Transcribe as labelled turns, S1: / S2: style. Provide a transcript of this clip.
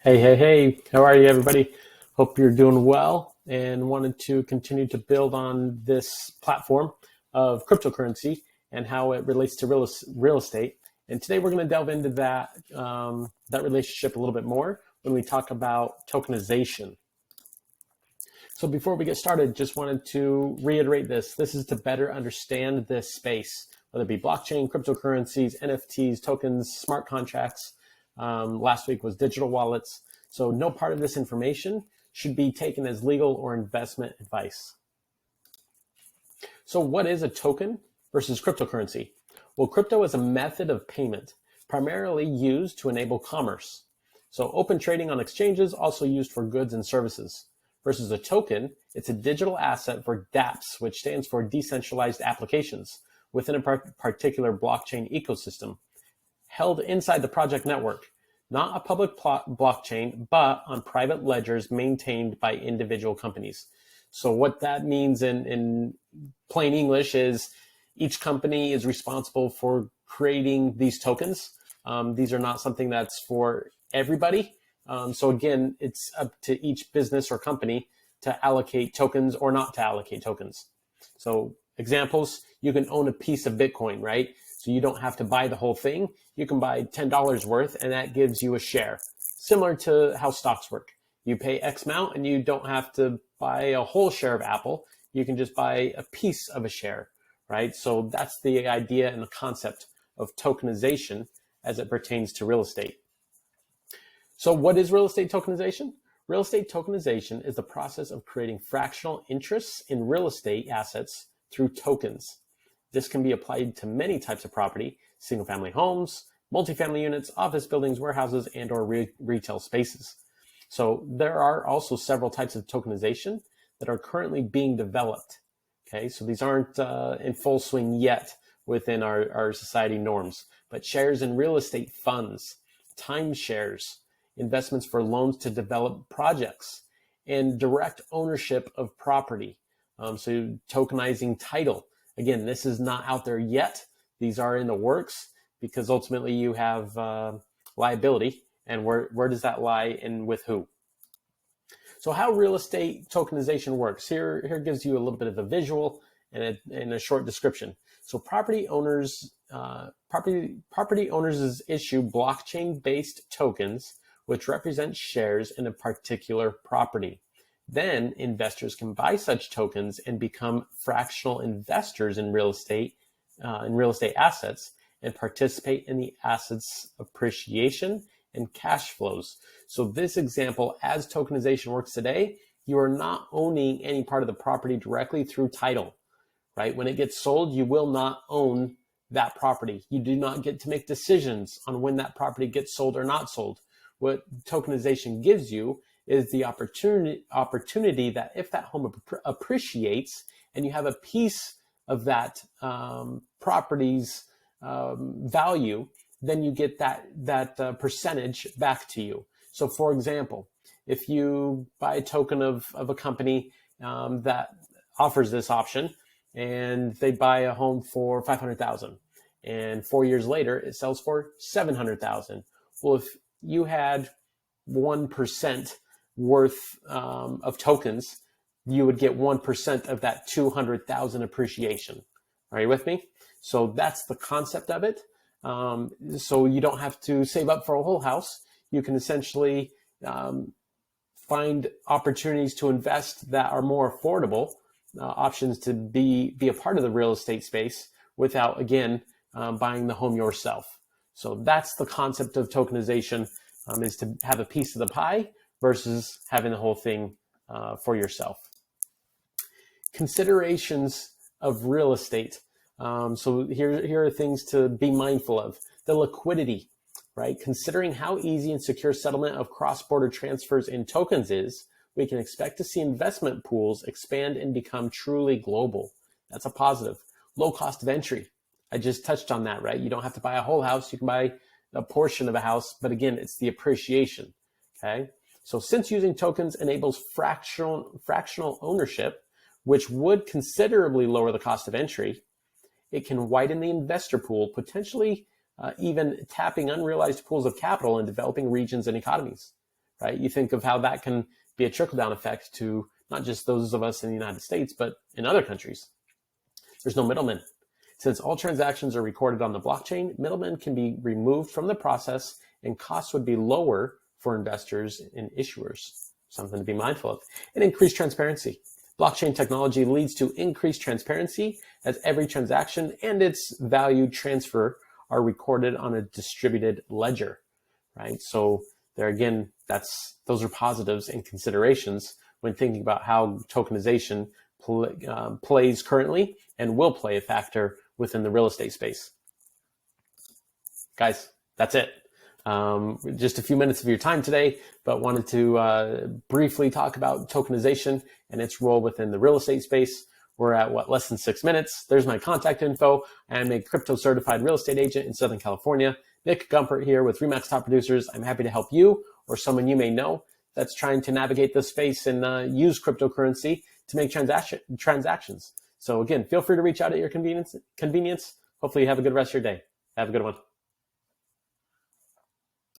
S1: Hey, how are you, everybody? Hope you're doing well and wanted to continue to build on this platform of cryptocurrency and how it relates to real estate. And today we're going to delve into that relationship a little bit more when we talk about tokenization. So before we get started, just wanted to reiterate this. This is to better understand this space, whether it be blockchain, cryptocurrencies, NFTs, tokens, smart contracts. Last week was digital wallets. So no part of this information should be taken as legal or investment advice. So what is a token versus cryptocurrency? Well, crypto is a method of payment primarily used to enable commerce. So open trading on exchanges, also used for goods and services. Versus a token, it's a digital asset for dApps, which stands for decentralized applications within a particular blockchain ecosystem, held inside the project network, not a public blockchain, but on private ledgers maintained by individual companies. So what that means in plain English is each company is responsible for creating these tokens. These are not something that's for everybody. So again, it's up to each business or company to allocate tokens or not to allocate tokens. So examples, you can own a piece of Bitcoin, right? So you don't have to buy the whole thing. You can buy $10 worth and that gives you a share. Similar to how stocks work. You pay X amount and you don't have to buy a whole share of Apple. You can just buy a piece of a share, right? So that's the idea and the concept of tokenization as it pertains to real estate. So what is real estate tokenization? Real estate tokenization is the process of creating fractional interests in real estate assets through tokens. This can be applied to many types of property, single-family homes, multifamily units, office buildings, warehouses, and or retail spaces. So there are also several types of tokenization that are currently being developed. Okay, so these aren't in full swing yet within our society norms, but shares in real estate funds, timeshares, investments for loans to develop projects, and direct ownership of property. So tokenizing title. Again, this is not out there yet. These are in the works because ultimately you have liability, and where does that lie and with who? So how real estate tokenization works. Here gives you a little bit of a visual and a short description. So property owners issue blockchain-based tokens which represent shares in a particular property. Then investors can buy such tokens and become fractional investors in real estate assets and participate in the assets' appreciation and cash flows. So this example, as tokenization works today, you are not owning any part of the property directly through title, right? When it gets sold, you will not own that property. You do not get to make decisions on when that property gets sold or not sold. What tokenization gives you is the opportunity that if that home appreciates and you have a piece of that property's value, then you get that percentage back to you. So for example, if you buy a token of a company that offers this option and they buy a home for $500,000 and 4 years later it sells for $700,000. Well, if you had 1% worth of tokens, you would get 1% of that 200,000 appreciation. Are you with me? So that's the concept of it. So you don't have to save up for a whole house. You can essentially find opportunities to invest that are more affordable, options to be a part of the real estate space without, again, buying the home yourself. So that's the concept of tokenization, is to have a piece of the pie versus having the whole thing for yourself. Considerations of real estate. So here are things to be mindful of. The liquidity, right? Considering how easy and secure settlement of cross-border transfers in tokens is, we can expect to see investment pools expand and become truly global. That's a positive. Low cost of entry. I just touched on that, right? You don't have to buy a whole house. You can buy a portion of a house, but again, it's the appreciation, okay? So since using tokens enables fractional ownership, which would considerably lower the cost of entry, it can widen the investor pool, potentially even tapping unrealized pools of capital in developing regions and economies, right? You think of how that can be a trickle-down effect to not just those of us in the United States, but in other countries. There's no middlemen. Since all transactions are recorded on the blockchain, middlemen can be removed from the process and costs would be lower for investors and issuers. Something to be mindful of. And increased transparency. Blockchain technology leads to increased transparency as every transaction and its value transfer are recorded on a distributed ledger, right? So there again, those are positives and considerations when thinking about how tokenization plays currently and will play a factor within the real estate space. Guys, that's it. Just a few minutes of your time today, but wanted to briefly talk about tokenization and its role within the real estate space. We're at less than 6 minutes. There's my contact info. I'm a crypto certified real estate agent in Southern California. Nick Gumpert here with Remax Top Producers. I'm happy to help you or someone you may know that's trying to navigate this space and use cryptocurrency to make transactions. So again, feel free to reach out at your convenience. Hopefully you have a good rest of your day. Have a good one.